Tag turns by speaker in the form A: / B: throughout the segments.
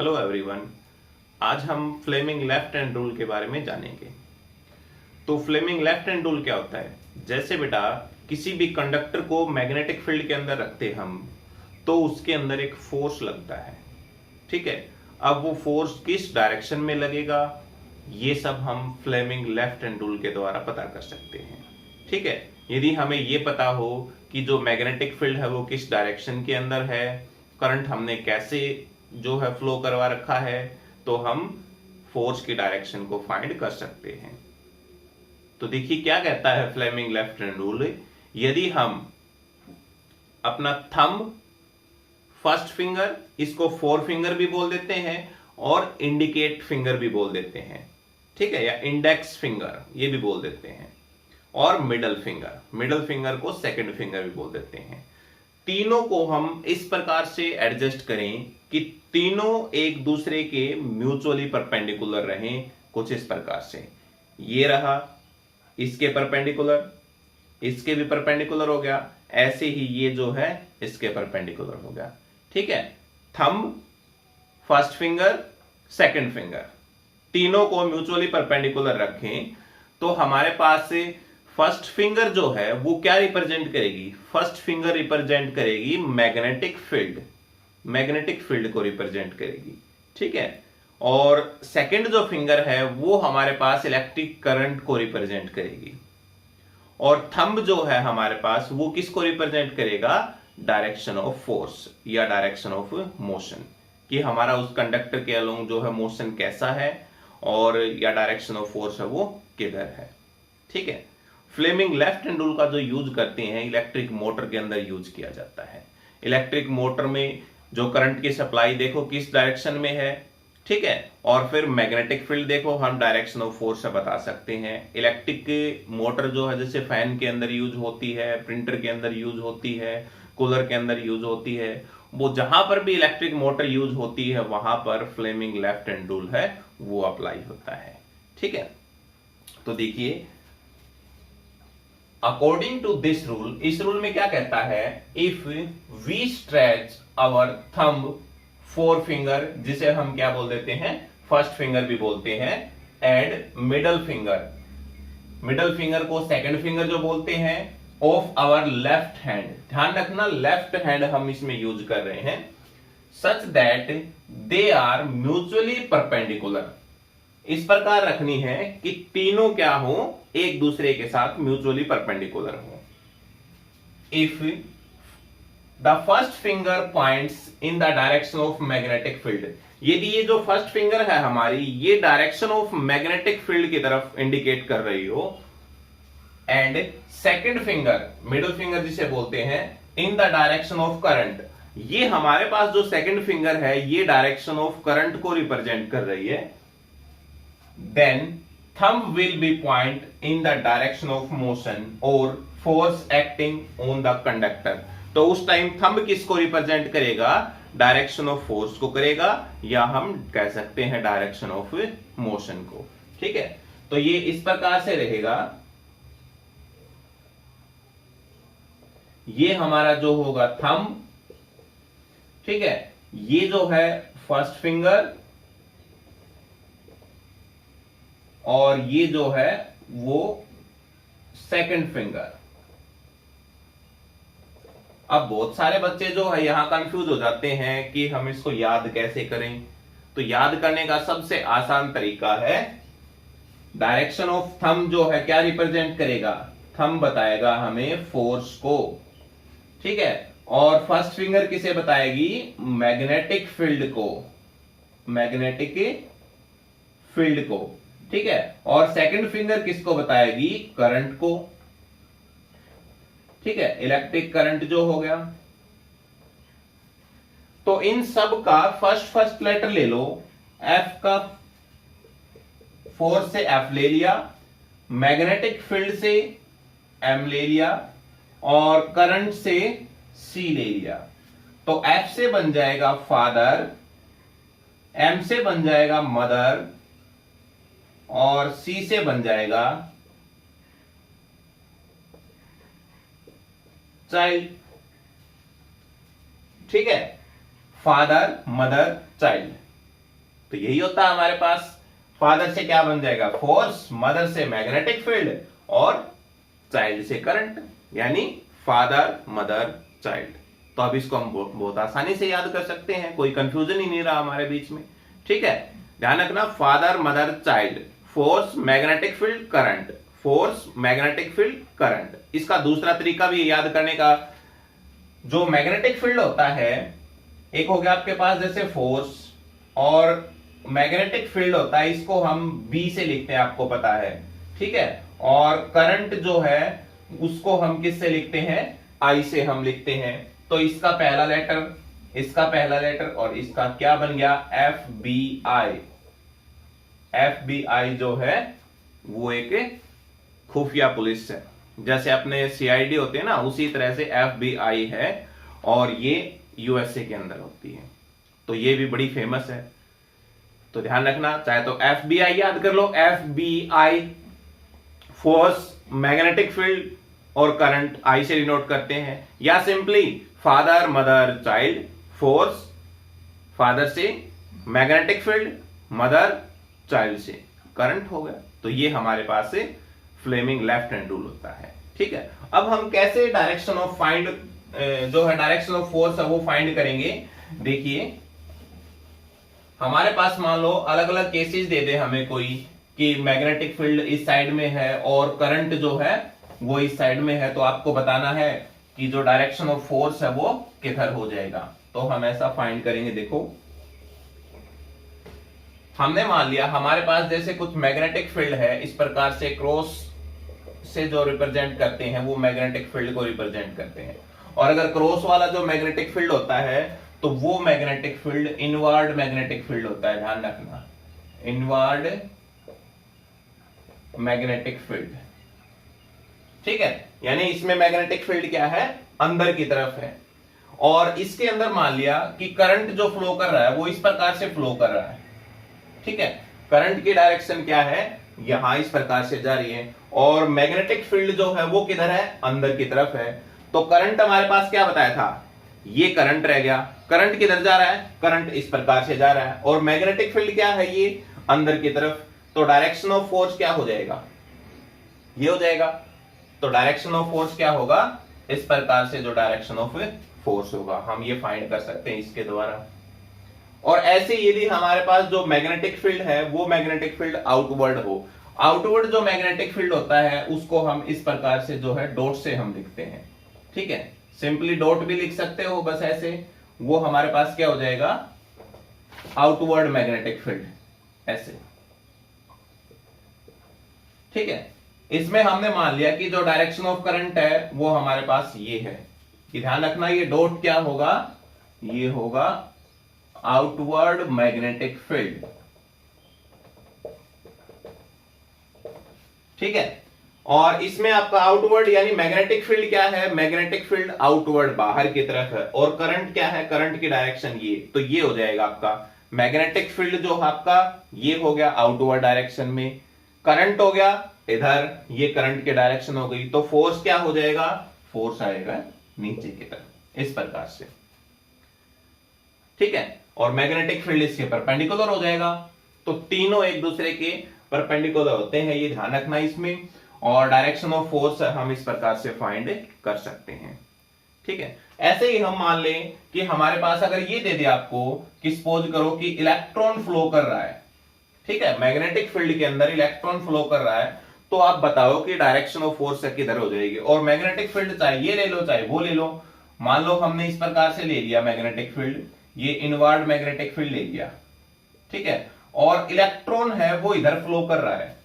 A: Hello everyone. आज हम Fleming left hand rule के बारे में जानेंगे। तो फ्लेमिंग लेफ्ट हैंड रूल क्या होता है? जैसे बेटा किसी भी कंडक्टर को मैग्नेटिक फील्ड के अंदर रखते हम तो उसके अंदर एक फोर्स लगता है, ठीक है। अब वो फोर्स किस डायरेक्शन में लगेगा ये सब हम फ्लेमिंग लेफ्ट हैंड रूल के द्वारा पता कर सकते हैं, ठीक है। यदि हमें ये पता हो कि जो मैग्नेटिक फील्ड है वो किस डायरेक्शन के अंदर है, करंट हमने कैसे जो है फ्लो करवा रखा है, तो हम फोर्स की डायरेक्शन को फाइंड कर सकते हैं। तो देखिए क्या कहता है फ्लेमिंग लेफ्ट हैंड रूल। यदि हम अपना थंब, फर्स्ट फिंगर, इसको फोर फिंगर भी बोल देते हैं और इंडिकेट फिंगर भी बोल देते हैं, ठीक है, या इंडेक्स फिंगर ये भी बोल देते हैं, और मिडल फिंगर को सेकंड फिंगर भी बोल देते हैं। तीनों को हम इस प्रकार से एडजस्ट करें कि तीनों एक दूसरे के म्यूचुअली परपेंडिकुलर रहें। कुछ इस प्रकार से ये रहा इसके परपेंडिकुलर, इसके भी परपेंडिकुलर हो गया, ऐसे ही ये जो है इसके परपेंडिकुलर हो गया, ठीक है। Thumb, first finger, second finger तीनों को म्यूचुअली परपेंडिकुलर रखें तो हमारे पास से फर्स्ट फिंगर जो है वो क्या रिप्रेजेंट करेगी? फर्स्ट फिंगर रिप्रेजेंट करेगी मैग्नेटिक फील्ड को रिप्रेजेंट करेगी, ठीक है। और सेकंड जो फिंगर है वो हमारे पास इलेक्ट्रिक करंट को रिप्रेजेंट करेगी, और थंब जो है हमारे पास वो किसको रिप्रेजेंट करेगा? डायरेक्शन ऑफ फोर्स या डायरेक्शन ऑफ मोशन, कि हमारा उस कंडक्टर के अलोंग जो है मोशन कैसा है और या डायरेक्शन ऑफ फोर्स है वो किधर है, ठीक है। फ्लेमिंग लेफ्ट हैंड रूल का जो यूज करते हैं इलेक्ट्रिक मोटर के अंदर यूज किया जाता है। इलेक्ट्रिक मोटर में जो करंट की सप्लाई देखो किस डायरेक्शन में है, ठीक है, और फिर मैग्नेटिक फील्ड देखो हम डायरेक्शन ऑफ फोर्स से बता सकते हैं। इलेक्ट्रिक मोटर जो है जैसे फैन के अंदर यूज होती है, प्रिंटर के अंदर यूज होती है, कूलर के अंदर यूज होती है, वो जहां पर भी इलेक्ट्रिक मोटर यूज होती है वहां पर फ्लेमिंग लेफ्ट हैंड रूल है वो अप्लाई होता है, ठीक है। तो देखिए अकॉर्डिंग टू दिस रूल, इस रूल में क्या कहता है? If we stretch our thumb, four finger जिसे हम क्या बोल देते हैं? फर्स्ट फिंगर भी बोलते हैं, एंड मिडल फिंगर को सेकंड फिंगर जो बोलते हैं, ऑफ आवर लेफ्ट हैंड, ध्यान रखना लेफ्ट हैंड हम इसमें यूज कर रहे हैं, such that they are mutually perpendicular, इस प्रकार रखनी है कि तीनों क्या हो? एक दूसरे के साथ म्यूचुअली परपेंडिकुलर हो। If the first finger points in the direction of magnetic field, यदि ये जो फर्स्ट फिंगर है हमारी ये डायरेक्शन ऑफ मैग्नेटिक फील्ड की तरफ इंडिकेट कर रही हो, and second finger, middle finger जिसे बोलते हैं, in the direction of current, ये हमारे पास जो सेकंड फिंगर है ये डायरेक्शन ऑफ करंट को रिप्रेजेंट कर रही है, then thumb will be point in the direction of motion or force acting on the conductor। तो उस टाइम थंब किसको रिप्रेजेंट करेगा? डायरेक्शन ऑफ फोर्स को करेगा, या हम कह सकते हैं डायरेक्शन ऑफ मोशन को, ठीक है। तो ये इस प्रकार से रहेगा, ये हमारा जो होगा थंब, ठीक है, ये जो है फर्स्ट फिंगर, और ये जो है वो सेकंड फिंगर। अब बहुत सारे बच्चे जो है यहां कंफ्यूज हो जाते हैं कि हम इसको याद कैसे करें। तो याद करने का सबसे आसान तरीका है, डायरेक्शन ऑफ थंब जो है क्या रिप्रेजेंट करेगा? थंब बताएगा हमें फोर्स को, ठीक है, और फर्स्ट फिंगर किसे बताएगी? मैग्नेटिक फील्ड को, ठीक है, और सेकंड फिंगर किसको बताएगी? करंट को, ठीक है, इलेक्ट्रिक करंट जो हो गया। तो इन सब का फर्स्ट लेटर ले लो, एफ का, फोर्स से एफ ले लिया, मैग्नेटिक फील्ड से एम ले लिया, और करंट से सी ले लिया। तो एफ से बन जाएगा फादर, एम से बन जाएगा मदर, और सी से बन जाएगा चाइल्ड, ठीक है, फादर, मदर, चाइल्ड। तो यही होता है हमारे पास, फादर से क्या बन जाएगा फोर्स, मदर से मैग्नेटिक फील्ड और चाइल्ड से करंट, यानी फादर मदर चाइल्ड। तो अब इसको हम बहुत आसानी से याद कर सकते हैं, कोई कंफ्यूजन ही नहीं रहा हमारे बीच में। ठीक है, ध्यान रखना, father mother child, force magnetic field current, force magnetic field current. इसका दूसरा तरीका भी याद करने का, जो मैग्नेटिक फील्ड होता है, एक हो गया आपके पास जैसे फोर्स, और मैग्नेटिक फील्ड होता है, इसको हम बी से लिखते हैं, आपको पता है। ठीक है, और करंट जो है उसको हम किससे लिखते हैं, आई से हम लिखते हैं। तो इसका पहला लेटर, इसका पहला लेटर, और इसका क्या बन गया F B I. F B I जो है वो एक खुफिया पुलिस है, जैसे अपने सीआईडी होते हैं ना, उसी तरह से एफबीआई है, और ये यूएसए के अंदर होती है। तो ये भी बड़ी फेमस है, तो ध्यान रखना, चाहे तो एफबीआई याद कर लो, एफबीआई, फोर्स मैग्नेटिक फील्ड और करंट आई से डिनोट करते हैं, या simply father mother child, force father से, मैग्नेटिक फील्ड मदर चाइल्ड से, करंट हो गया। तो ये हमारे पास से फ्लेमिंग लेफ्ट हैंड रूल होता है। ठीक है, अब हम कैसे डायरेक्शन ऑफ फाइंड, जो है डायरेक्शन ऑफ फोर्स है वो फाइंड करेंगे। देखिए, हमारे पास मान लो अलग अलग केसेस दे दे हमें कोई, कि मैग्नेटिक फील्ड इस साइड में है और करंट जो है वो इस साइड में है, तो आपको बताना है कि जो डायरेक्शन ऑफ फोर्स है वो किधर हो जाएगा। तो हम ऐसा फाइंड करेंगे। देखो, हमने मान लिया हमारे पास जैसे कुछ मैग्नेटिक फील्ड है, इस प्रकार से क्रॉस से जो रिप्रेजेंट करते हैं वो मैग्नेटिक फील्ड को रिप्रेजेंट करते हैं, और अगर क्रॉस वाला जो मैग्नेटिक फील्ड होता है तो वो magnetic field inward magnetic field होता है। ध्यान रखना, इनवर्ड मैग्नेटिक फील्ड। ठीक है, यानी इसमें मैग्नेटिक फील्ड क्या है, अंदर की तरफ है, और इसके अंदर मान लिया कि करंट जो फ्लो कर रहा है वो इस प्रकार से फ्लो कर रहा है। ठीक है, करंट की डायरेक्शन क्या है, यहां इस प्रकार से जा रही है, और मैग्नेटिक फील्ड जो है वो किधर है, अंदर की तरफ है। तो करंट हमारे पास क्या बताया था, ये करंट रह गया, करंट किधर जा रहा है, करंट इस प्रकार से जा रहा है, और मैग्नेटिक फील्ड क्या है, ये अंदर की तरफ। तो डायरेक्शन ऑफ फोर्स क्या हो जाएगा, ये हो जाएगा। तो डायरेक्शन ऑफ फोर्स क्या होगा, इस प्रकार से जो डायरेक्शन ऑफ फोर्स होगा हम ये फाइंड कर सकते हैं इसके द्वारा। और ऐसे यदि हमारे पास जो मैग्नेटिक फील्ड है वो मैग्नेटिक फील्ड आउटवर्ड हो, आउटवर्ड जो मैग्नेटिक फील्ड होता है उसको हम इस प्रकार से जो है डॉट से हम लिखते हैं। ठीक है, सिंपली डॉट भी लिख सकते हो, बस ऐसे, वो हमारे पास क्या हो जाएगा, आउटवर्ड मैग्नेटिक फील्ड, ऐसे। ठीक है, इसमें हमने मान लिया कि जो डायरेक्शन ऑफ करंट है वो हमारे पास ये है, कि ध्यान रखना ये डॉट क्या होगा, ये होगा आउटवर्ड मैग्नेटिक फील्ड। ठीक है, और इसमें आपका आउटवर्ड यानी मैग्नेटिक फील्ड क्या है, मैग्नेटिक फील्ड आउटवर्ड बाहर की तरफ है, और करंट क्या है, करंट की डायरेक्शन ये, तो ये हो जाएगा आपका मैग्नेटिक फील्ड जो आपका ये हो गया आउटवर्ड डायरेक्शन में, करंट हो गया इधर, ये करंट की डायरेक्शन हो गई। तो फोर्स क्या हो जाएगा, फोर्स आएगा नीचे की तरफ इस प्रकार से। ठीक है, और मैग्नेटिक फील्ड इसके परपेंडिकुलर हो जाएगा। तो तीनों एक दूसरे के परपेंडिकुलर होते हैं, ये ध्यान रखना इसमें। और डायरेक्शन ऑफ फोर्स हम इस प्रकार से फाइंड कर सकते हैं। ठीक है, ऐसे ही हम मान लें कि हमारे पास अगर ये दे दे आपको कि सपोज करो कि इलेक्ट्रॉन फ्लो कर रहा है, ठीक है, मैग्नेटिक फील्ड के अंदर इलेक्ट्रॉन फ्लो कर रहा है, तो आप बताओ कि डायरेक्शन ऑफ फोर्स किधर हो जाएगी। और मैग्नेटिक फील्ड चाहे ये ले लो चाहे वो ले लो, मान लो हमने इस प्रकार से ले लिया मैग्नेटिक फील्ड, ये इनवर्ड मैग्नेटिक फील्ड ले लिया। ठीक है, और इलेक्ट्रॉन है वो इधर फ्लो कर रहा है,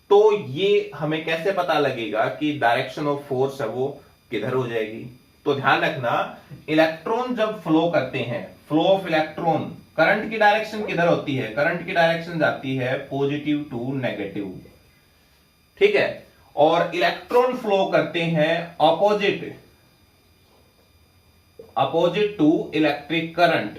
A: तो ये हमें कैसे पता लगेगा कि डायरेक्शन ऑफ फोर्स है वो किधर हो जाएगी। तो ध्यान रखना, इलेक्ट्रॉन जब फ्लो करते हैं, फ्लो ऑफ इलेक्ट्रॉन, करंट की डायरेक्शन किधर होती है, करंट की डायरेक्शन जाती है पॉजिटिव टू नेगेटिव। ठीक है, और इलेक्ट्रॉन फ्लो करते हैं अपोजिट टू इलेक्ट्रिक करंट।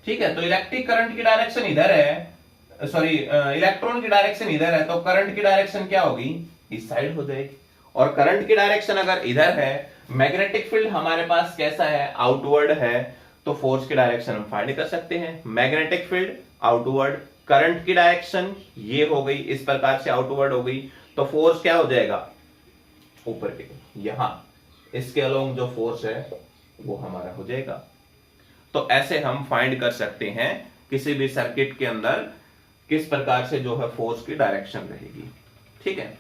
A: ठीक है, तो इलेक्ट्रिक करंट की डायरेक्शन इधर है, सॉरी इलेक्ट्रॉन की डायरेक्शन इधर है, तो करंट की डायरेक्शन क्या होगी, इस साइड हो जाएगी। और करंट की डायरेक्शन अगर इधर है, मैग्नेटिक फील्ड हमारे पास कैसा है, आउटवर्ड है, तो फोर्स की डायरेक्शन हम फाइंड कर सकते हैं। मैग्नेटिक फील्ड आउटवर्ड, करंट की डायरेक्शन ये हो गई, इस प्रकार से आउटवर्ड हो गई, तो फोर्स क्या हो जाएगा, ऊपर के यहां इसके अलोंग जो फोर्स है वो हमारा हो जाएगा। तो ऐसे हम फाइंड कर सकते हैं किसी भी सर्किट के अंदर किस प्रकार से जो है फोर्स की डायरेक्शन रहेगी। ठीक है।